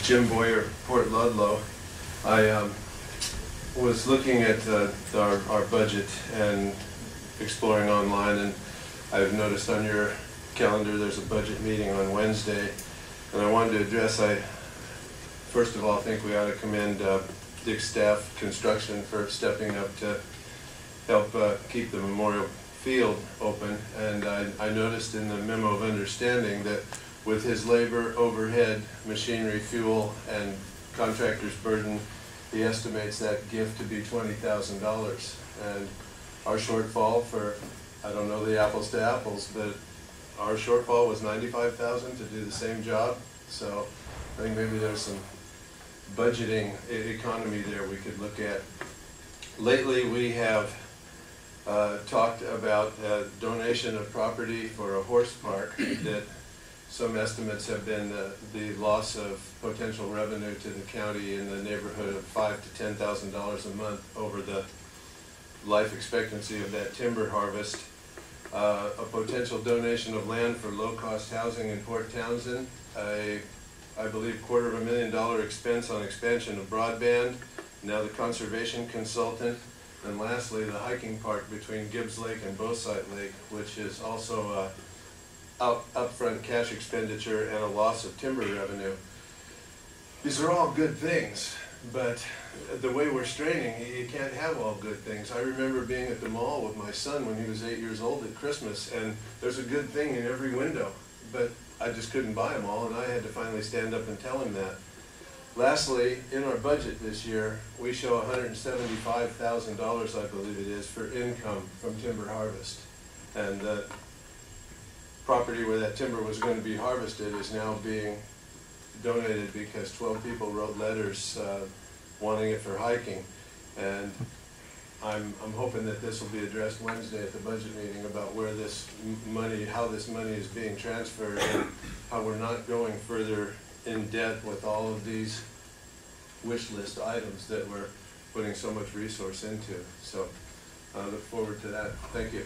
Jim Boyer, Port Ludlow. I was looking at our budget and exploring online, and I've noticed on your calendar there's a budget meeting on Wednesday, and I wanted to address, first of all, think we ought to commend Dick's staff construction for stepping up to help keep the Memorial Field open, and I noticed in the memo of understanding that with his labor, overhead, machinery, fuel, and contractor's burden, he estimates that gift to be $20,000. And our shortfall for, I don't know the apples to apples, but our shortfall was $95,000 to do the same job. So I think maybe there's some budgeting economy there we could look at. Lately we have talked about donation of property for a horse park that some estimates have been the loss of potential revenue to the county in the neighborhood of $5,000 to $10,000 a month over the life expectancy of that timber harvest. A potential donation of land for low-cost housing in Port Townsend. I believe $250,000 expense on expansion of broadband. Now the conservation consultant. And lastly, the hiking park between Gibbs Lake and Bowsite Lake, which is also upfront cash expenditure and a loss of timber revenue. These are all good things, but the way we're straining, you can't have all good things. I remember being at the mall with my son when he was 8 years old at Christmas, and there's a good thing in every window, but I just couldn't buy them all, and I had to finally stand up and tell him that. Lastly, in our budget this year, we show $175,000, I believe it is, for income from timber harvest. And the property where that timber was going to be harvested is now being donated because 12 people wrote letters wanting it for hiking. And I'm hoping that this will be addressed Wednesday at the budget meeting about where this money, how this money is being transferred, and how we're not going further in debt with all of these wish list items that we're putting so much resource into. So I look forward to that. Thank you.